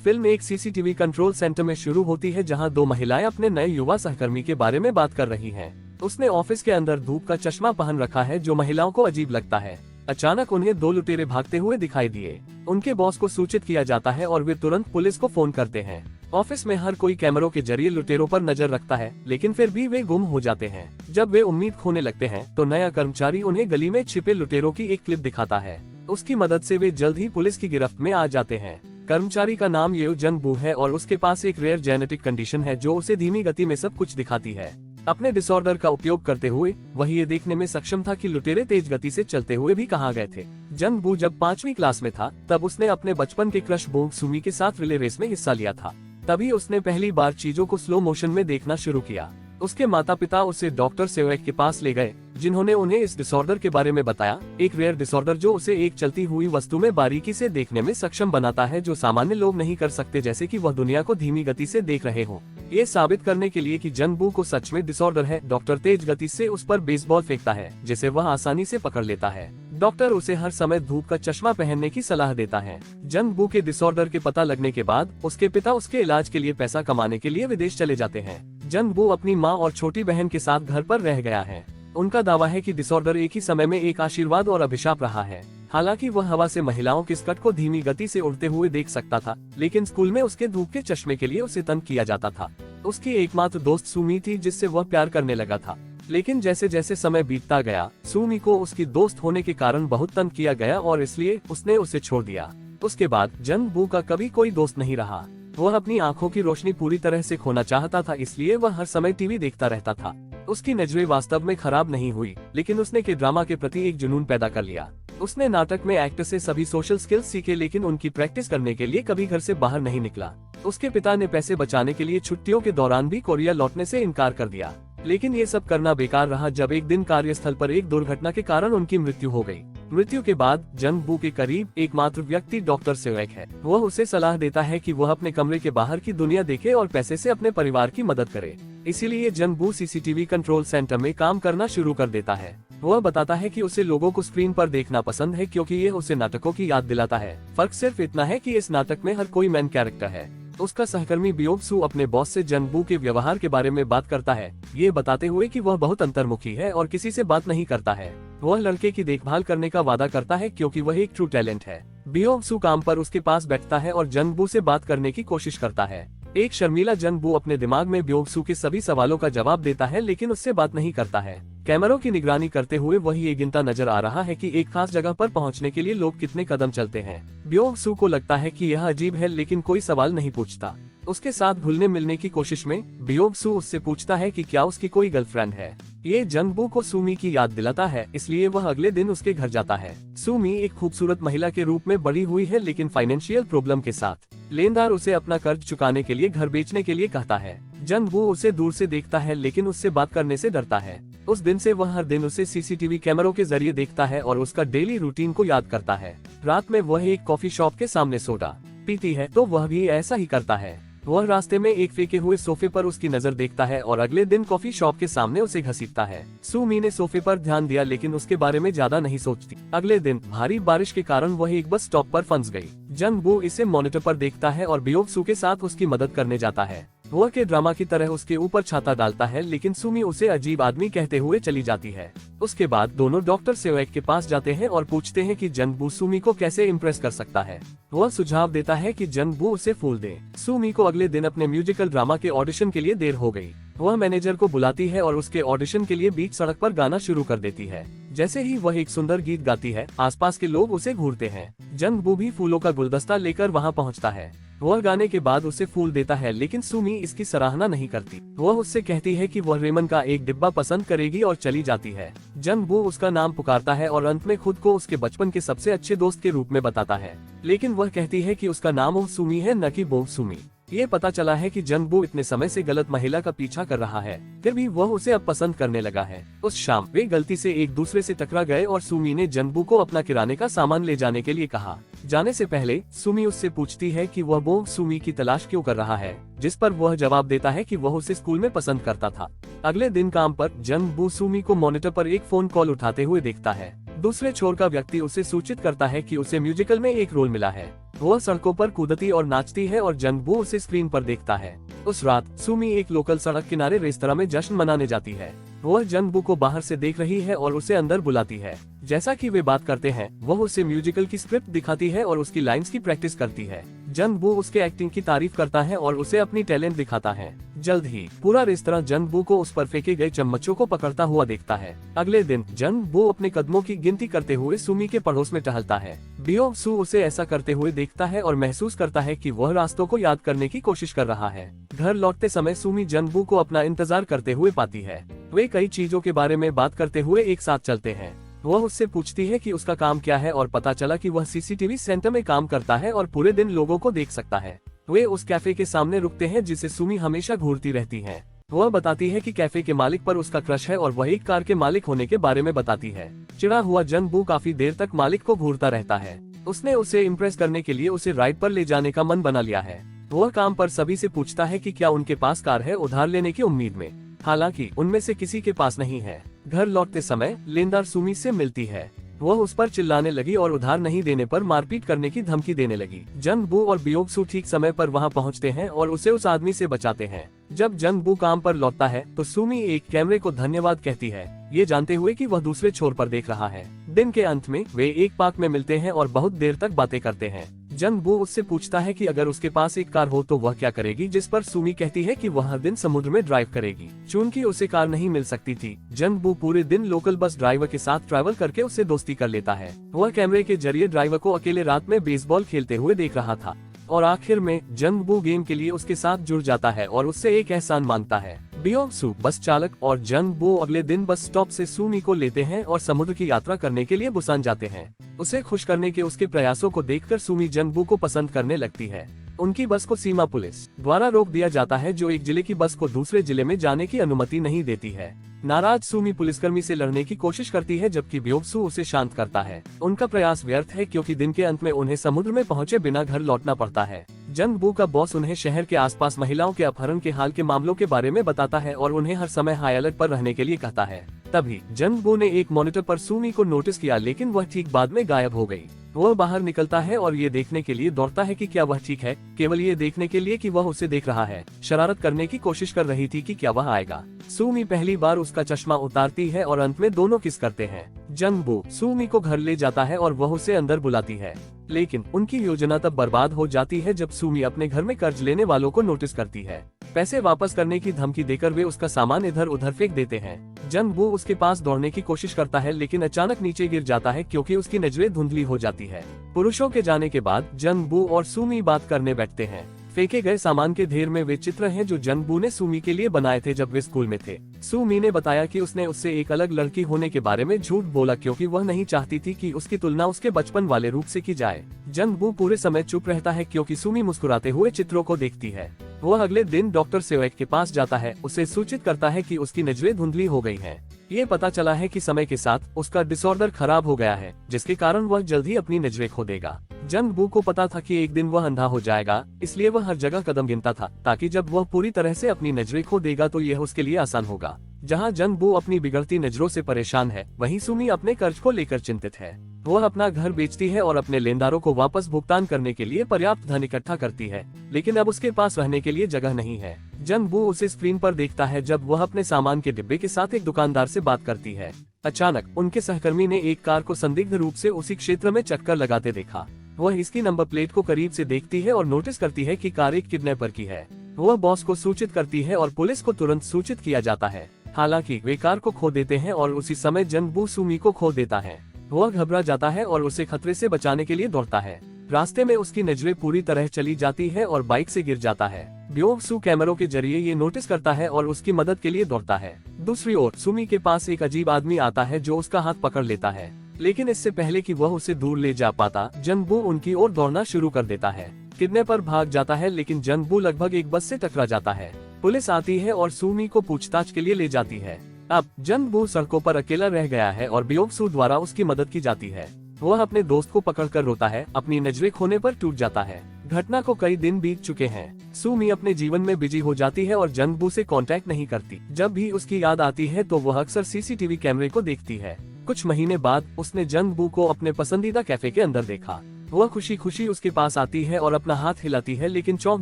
Film एक CCTV control centre में शुरू होती है जहां दो महिलाएं अपने नए युवा सहकर्मी के बारे में बात कर रही हैं। उसने ऑफिस के अंदर धूप का चश्मा पहन रखा है जो महिलाओं को अजीब लगता है। अचानक उन्हें दो लुटेरे भागते हुए दिखाई दिए। उनके बॉस को सूचित किया जाता है और वे तुरंत पुलिस को फोन करते हैं। ऑफिस में हर कोई कैमरों के जरिए लुटेरों पर नजर रखता है, लेकिन फिर भी वे गुम हो जाते हैं। जब वे उम्मीद खोने लगते हैं तो नया कर्मचारी उन्हें गली में छिपे लुटेरों की एक क्लिप दिखाता है। उसकी मदद से वे जल्द ही पुलिस की गिरफ्त में आ जाते हैं। कर्मचारी का नाम येओ जंग बू है और उसके पास एक रेयर जेनेटिक कंडीशन है जो उसे धीमी गति में सब कुछ दिखाती है। अपने डिसऑर्डर का उपयोग करते हुए वह ये देखने में सक्षम था कि लुटेरे तेज गति से चलते हुए भी कहाँ गए थे। जंग बू जब 5वीं क्लास में था तब उसने अपने बचपन के क्रश बोंग सुमी के साथ रिले रेस में हिस्सा लिया था। तभी उसने पहली बार चीजों को स्लो मोशन में देखना शुरू किया। उसके माता पिता उसे डॉक्टर सेवेक के पास ले गए, जिन्होंने उन्हें इस डिसऑर्डर के बारे में बताया। एक रेयर डिसऑर्डर जो उसे एक चलती हुई वस्तु में बारीकी से देखने में सक्षम बनाता है जो सामान्य लोग नहीं कर सकते, जैसे कि वह दुनिया को धीमी गति से देख रहे हो। ये साबित करने के लिए कि जंग बू को सच में डिसऑर्डर है, डॉक्टर तेज गति से उस पर बेसबॉल फेंकता है जिसे वह आसानी से पकड़ लेता है। डॉक्टर उसे हर समय धूप का चश्मा पहनने की सलाह देता है। जंग बू के डिसऑर्डर के पता लगने के बाद उसके पिता उसके इलाज के लिए पैसा कमाने के लिए विदेश चले जाते हैं। जंग बू अपनी माँ और छोटी बहन के साथ घर पर रह गया है। उनका दावा है कि डिसऑर्डर एक ही समय में एक आशीर्वाद और अभिशाप रहा है। हालांकि वह हवा से महिलाओं के स्कर्ट को धीमी गति से उड़ते हुए देख सकता था, लेकिन स्कूल में उसके धूप के चश्मे के लिए उसे तंग किया जाता था। उसकी एकमात्र दोस्त सुमी थी जिससे वह प्यार करने लगा था, लेकिन जैसे जैसे समय बीतता गया सुमी को उसकी दोस्त होने के कारण बहुत तंग किया गया और इसलिए उसने उसे छोड़ दिया। उसके बाद जंग बू का कभी कोई दोस्त नहीं रहा। वह अपनी आंखों की रोशनी पूरी तरह से खोना चाहता था, इसलिए वह हर समय टीवी देखता रहता था। उसकी नजरें वास्तव में खराब नहीं हुई, लेकिन उसने के ड्रामा के प्रति एक जुनून पैदा कर लिया। उसने नाटक में एक्टर से सभी सोशल स्किल्स सीखे, लेकिन उनकी प्रैक्टिस करने के लिए कभी घर से बाहर नहीं निकला। उसके पिता ने पैसे बचाने के लिए छुट्टियों के दौरान भी कोरिया लौटने से इनकार कर दिया, लेकिन ये सब करना बेकार रहा जब एक दिन कार्यस्थल पर एक दुर्घटना के कारण उनकी मृत्यु हो गई। मृत्यु के बाद जंग बू के करीब एकमात्र व्यक्ति डॉक्टर सेवेक है। वह उसे सलाह देता है कि वह अपने कमरे के बाहर की दुनिया देखे और पैसे से अपने परिवार की मदद करे। इसीलिए जंग बू सीसीटीवी कंट्रोल सेंटर में काम करना शुरू कर देता है। वह बताता है कि उसे लोगों को स्क्रीन पर देखना पसंद है क्योंकि ये उसे नाटकों की याद दिलाता है। फर्क सिर्फ इतना है कि इस नाटक में हर कोई मेन कैरेक्टर है। उसका सहकर्मी बियोग सू अपने बॉस से जंग बू के व्यवहार के बारे में बात करता है, ये बताते हुए कि वह बहुत अंतर्मुखी है और किसी से बात नहीं करता है। वह लड़के की देखभाल करने का वादा करता है क्योंकि वह एक ट्रू टैलेंट है। बियोग सू काम पर उसके पास बैठता है और जंग बू से बात करने की कोशिश करता है। एक शर्मीला जंग बू अपने दिमाग में बियोग सू के सभी सवालों का जवाब देता है, लेकिन उससे बात नहीं करता है। कैमरों की निगरानी करते हुए वही ये गिनता नजर आ रहा है कि एक खास जगह पर पहुंचने के लिए लोग कितने कदम चलते हैं। बियोग सू को लगता है कि यह अजीब है, लेकिन कोई सवाल नहीं पूछता। उसके साथ घुलने मिलने की कोशिश में बियोग सू उससे पूछता है कि क्या उसकी कोई गर्लफ्रेंड है। ये जंग बू को सुमी की याद दिलाता है, इसलिए वह अगले दिन उसके घर जाता है। सुमी एक खूबसूरत महिला के रूप में बड़ी हुई है, लेकिन फाइनेंशियल प्रॉब्लम के साथ। लेनदार उसे अपना कर्ज चुकाने के लिए घर बेचने के लिए कहता है। जंग बू उसे दूर से देखता है, लेकिन उससे बात करने से डरता है। उस दिन से वह हर दिन उसे सीसीटीवी कैमरों के जरिए देखता है और उसका डेली रूटीन को याद करता है। रात में वह एक कॉफी शॉप के सामने सोडा पीती है तो वह भी ऐसा ही करता है। वह रास्ते में एक फेंके हुए सोफे पर उसकी नजर देखता है और अगले दिन कॉफी शॉप के सामने उसे घसीटता है। सुमी ने सोफे पर ध्यान दिया, लेकिन उसके बारे में ज्यादा नहीं सोचती। अगले दिन भारी बारिश के कारण वह एक बस स्टॉप पर फंस गई। जंग बू इसे मॉनिटर पर देखता है और बियोग सू के साथ उसकी मदद करने जाता है। वह के ड्रामा की तरह उसके ऊपर छाता डालता है, लेकिन सुमी उसे अजीब आदमी कहते हुए चली जाती है। उसके बाद दोनों डॉक्टर सेवेक के पास जाते हैं और पूछते हैं कि जंग बू सुमी को कैसे इम्प्रेस कर सकता है। वह सुझाव देता है कि जंग बू उसे फूल दे। सुमी को अगले दिन अपने म्यूजिकल ड्रामा के ऑडिशन के लिए देर हो गई। वह मैनेजर को बुलाती है और उसके ऑडिशन के लिए बीच सड़क पर गाना शुरू कर देती है। जैसे ही वह एक सुंदर गीत गाती है, आसपास के लोग उसे घूरते हैं। जंग बू भी फूलों का गुलदस्ता लेकर वहां पहुंचता है। वह गाने के बाद उसे फूल देता है, लेकिन सुमी इसकी सराहना नहीं करती। वह उससे कहती है कि वह रेमन का एक डिब्बा पसंद करेगी और चली जाती है। जंग बू उसका नाम पुकारता है और अंत में खुद को उसके बचपन के सबसे अच्छे दोस्त के रूप में बताता है, लेकिन वह कहती है कि उसका नाम ओह सुमी है, न कि बोह सुमी। ये पता चला है कि जंग बू इतने समय से गलत महिला का पीछा कर रहा है, फिर भी वह उसे अब पसंद करने लगा है। उस शाम वे गलती से एक दूसरे से टकरा गए और सुमी ने जंग बू को अपना किराने का सामान ले जाने के लिए कहा। जाने से पहले सुमी उससे पूछती है कि वह बोह सुमी की तलाश क्यों कर रहा है, जिस पर वह जवाब देता है कि वह उसे स्कूल में पसंद करता था। अगले दिन काम पर जंग बू सुमी को मॉनिटर पर एक फोन कॉल उठाते हुए देखता है। दूसरे छोर का व्यक्ति उसे सूचित करता है कि उसे म्यूजिकल में एक रोल मिला है। वह सड़कों पर कूदती और नाचती है और जंगबू उसे स्क्रीन पर देखता है। उस रात सुमी एक लोकल सड़क किनारे रेस्तरां में जश्न मनाने जाती है। वह जंगबू को बाहर से देख रही है और उसे अंदर बुलाती है। जैसा कि वे बात करते हैं, वह उसे म्यूजिकल की स्क्रिप्ट दिखाती है और उसकी लाइंस की प्रैक्टिस करती है। जंगबू उसके एक्टिंग की तारीफ करता है और उसे अपनी टैलेंट दिखाता है। जल्द ही पूरा रेस्तरां जंगबू को उस पर फेंके गए चम्मचों को पकड़ता हुआ देखता है। अगले दिन जंगबू अपने कदमों की गिनती करते हुए सुमी के पड़ोस में टहलता है। बियोंग सू उसे ऐसा करते हुए देखता है और महसूस करता है कि वह रास्तों को याद करने की कोशिश कर रहा है। घर लौटते समय सुमी जंगबू को अपना इंतजार करते हुए पाती है। वे कई चीजों के बारे में बात करते हुए एक साथ चलते हैं। वह उससे पूछती है कि उसका काम क्या है और पता चला कि वह सीसीटीवी सेंटर में काम करता है और पूरे दिन लोगों को देख सकता है। वे उस कैफे के सामने रुकते हैं जिसे सुमी हमेशा घूरती रहती है। वह बताती है कि कैफे के मालिक पर उसका क्रश है और वह एक कार के मालिक होने के बारे में बताती है। चिढ़ा हुआ जंगबू काफी देर तक मालिक को घूरता रहता है। उसने उसे इम्प्रेस करने के लिए उसे राइड पर ले जाने का मन बना लिया है। वह काम पर सभी से पूछता है कि क्या उनके पास कार है उधार लेने की उम्मीद में। हालांकि उनमें से किसी के पास नहीं है। घर लौटते समय लेनदार सुमी से मिलती है। वह उस पर चिल्लाने लगी और उधार नहीं देने पर मारपीट करने की धमकी देने लगी। जंगबू और बियोंग सू ठीक समय पर वहां पहुंचते हैं और उसे उस आदमी से बचाते हैं। जब जंगबू काम पर लौटता है तो सुमी एक कैमरे को धन्यवाद कहती है, ये जानते हुए कि वह दूसरे छोर पर देख रहा है। दिन के अंत में वे एक पार्क में मिलते हैं और बहुत देर तक बातें करते हैं। जंगबू उससे पूछता है कि अगर उसके पास एक कार हो तो वह क्या करेगी, जिस पर सुमी कहती है कि वह हर दिन समुद्र में ड्राइव करेगी। चूंकि उसे कार नहीं मिल सकती थी, जंगबू पूरे दिन लोकल बस ड्राइवर के साथ ट्रैवल करके उससे दोस्ती कर लेता है। वह कैमरे के जरिए ड्राइवर को अकेले रात में बेसबॉल खेलते हुए देख रहा था और आखिर में जंगबू गेम के लिए उसके साथ जुड़ जाता है और उससे एक एहसान मांगता है। बियोंग सू बस चालक और जंगबू अगले दिन बस स्टॉप से सुमी को लेते हैं और समुद्र की यात्रा करने के लिए बुसान जाते हैं। उसे खुश करने के उसके प्रयासों को देखकर सुमी जंगबू को पसंद करने लगती है। उनकी बस को सीमा पुलिस द्वारा रोक दिया जाता है, जो एक जिले की बस को दूसरे जिले में जाने की अनुमति नहीं देती है। नाराज सुमी पुलिसकर्मी से लड़ने की कोशिश करती है, जबकि बियोंग सू उसे शांत करता है। उनका प्रयास व्यर्थ है क्योंकि दिन के अंत में उन्हें समुद्र में पहुंचे बिना घर लौटना पड़ता है। जंगबू का बॉस उन्हें शहर के आसपास महिलाओं के अपहरण के हाल के मामलों के बारे में बताता है और उन्हें हर समय हाई अलर्ट पर रहने के लिए कहता है। तभी जंगबू ने एक मॉनिटर पर सुमी को नोटिस किया, लेकिन वह ठीक बाद में गायब हो गई। वह बाहर निकलता है और ये देखने के लिए दौड़ता है कि क्या वह ठीक है, केवल ये देखने के लिए कि वह उसे देख रहा है। शरारत करने की कोशिश कर रही थी कि क्या वह आएगा। सुमी पहली बार उसका चश्मा उतारती है और अंत में दोनों किस करते हैं। जंगबू सुमी को घर ले जाता है और वह उसे अंदर बुलाती है, लेकिन उनकी योजना तब बर्बाद हो जाती है जब सुमी अपने घर में कर्ज लेने वालों को नोटिस करती है। पैसे वापस करने की धमकी देकर वे उसका सामान इधर उधर फेंक देते हैं। जंगबू उसके पास दौड़ने की कोशिश करता है, लेकिन अचानक नीचे गिर जाता है क्योंकि उसकी नजरें धुंधली हो जाती है। पुरुषों के जाने के बाद जंगबू और सुमी बात करने बैठते हैं। फेंके गए सामान के ढेर में वे चित्र हैं जो जंगबू ने सुमी के लिए बनाए थे जब वे स्कूल में थे। सुमी ने बताया कि उसने उससे एक अलग लड़की होने के बारे में झूठ बोला क्योंकि वह नहीं चाहती थी कि उसकी तुलना उसके बचपन वाले रूप से की जाए। जंगबू पूरे समय चुप रहता है क्योंकि सुमी मुस्कुराते हुए चित्रों को देखती है। वह अगले दिन डॉक्टर सेवेक के पास जाता है, उसे सूचित करता है कि उसकी नजरें धुंधली हो गई हैं। ये पता चला है कि समय के साथ उसका डिसऑर्डर खराब हो गया है, जिसके कारण वह जल्द ही अपनी नजरें खो देगा। जंगबू को पता था कि एक दिन वह अंधा हो जाएगा, इसलिए वह हर जगह कदम गिनता था ताकि जब वह पूरी तरह से अपनी नजरें खो देगा तो यह उसके लिए आसान होगा। जहां जंगबू अपनी बिगड़ती नजरों से परेशान है, वहीं सुमी अपने कर्ज को लेकर चिंतित है। वह अपना घर बेचती है और अपने लेनदारों को वापस भुगतान करने के लिए पर्याप्त धन इकट्ठा करती है, लेकिन अब उसके पास रहने के लिए जगह नहीं है। जंगबू उसे स्क्रीन पर देखता है जब वह अपने सामान के डिब्बे के साथ एक दुकानदार से बात करती है। अचानक उनके सहकर्मी ने एक कार को संदिग्ध रूप से उसी क्षेत्र में चक्कर लगाते देखा। वह इसकी नंबर प्लेट को करीब से देखती है और नोटिस करती है कि कार एक किडनैपर की है। वह बॉस को सूचित करती है और पुलिस को तुरंत सूचित किया जाता है। हालांकि वे कार को खो देते हैं और उसी समय जंगबू सुमी को खो देता है। वह घबरा जाता है और उसे खतरे से बचाने के लिए दौड़ता है। रास्ते में उसकी नजरें पूरी तरह चली जाती है और बाइक से गिर जाता है। बियोंग सू कैमरों के जरिए ये नोटिस करता है और उसकी मदद के लिए दौड़ता है। दूसरी ओर सुमी के पास एक अजीब आदमी आता है जो उसका हाथ पकड़ लेता है, लेकिन इससे पहले कि वह उसे दूर ले जा पाता, जंगबू उनकी ओर दौड़ना शुरू कर देता है। किडनैपर भाग जाता है, लेकिन जंगबू लगभग एक बस से टकरा जाता है। पुलिस आती है और सुमी को पूछताछ के लिए ले जाती है। अब जंगबू सड़कों पर अकेला रह गया है और बियोंग सू द्वारा उसकी मदद की जाती है। वह अपने दोस्त को पकड़कर रोता है, अपनी नजरें खोने पर टूट जाता है। घटना को कई दिन बीत चुके हैं। सुमी अपने जीवन में बिजी हो जाती है और जंगबू से कांटेक्ट नहीं करती। जब भी उसकी याद आती है तो वह अक्सर सीसीटीवी कैमरे को देखती है। कुछ महीने बाद उसने जंगबू को अपने पसंदीदा कैफे के अंदर देखा। वह खुशी खुशी उसके पास आती है और अपना हाथ हिलाती है, लेकिन चौंक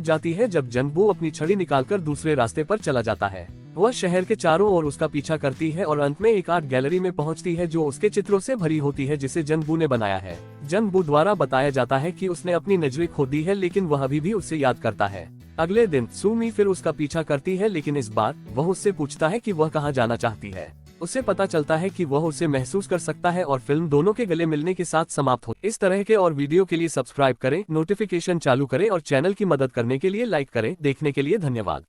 जाती है जब जंगबू अपनी छड़ी निकालकर दूसरे रास्ते पर चला जाता है। वह शहर के चारों ओर उसका पीछा करती है और अंत में एक आर्ट गैलरी में पहुंचती है जो उसके चित्रों से भरी होती है जिसे जंगबू ने बनाया है। जंगबू द्वारा बताया जाता है कि उसने अपनी नजरें खो दी है, लेकिन वह अभी भी उससे याद करता है। अगले दिन सुमी फिर उसका पीछा करती है, लेकिन इस बार वह उससे पूछता है कि वह कहाँ जाना चाहती है। उसे पता चलता है कि वह उसे महसूस कर सकता है और फिल्म दोनों के गले मिलने के साथ समाप्त हो। इस तरह के और वीडियो के लिए सब्सक्राइब करें, नोटिफिकेशन चालू करें और चैनल की मदद करने के लिए लाइक करें। देखने के लिए धन्यवाद।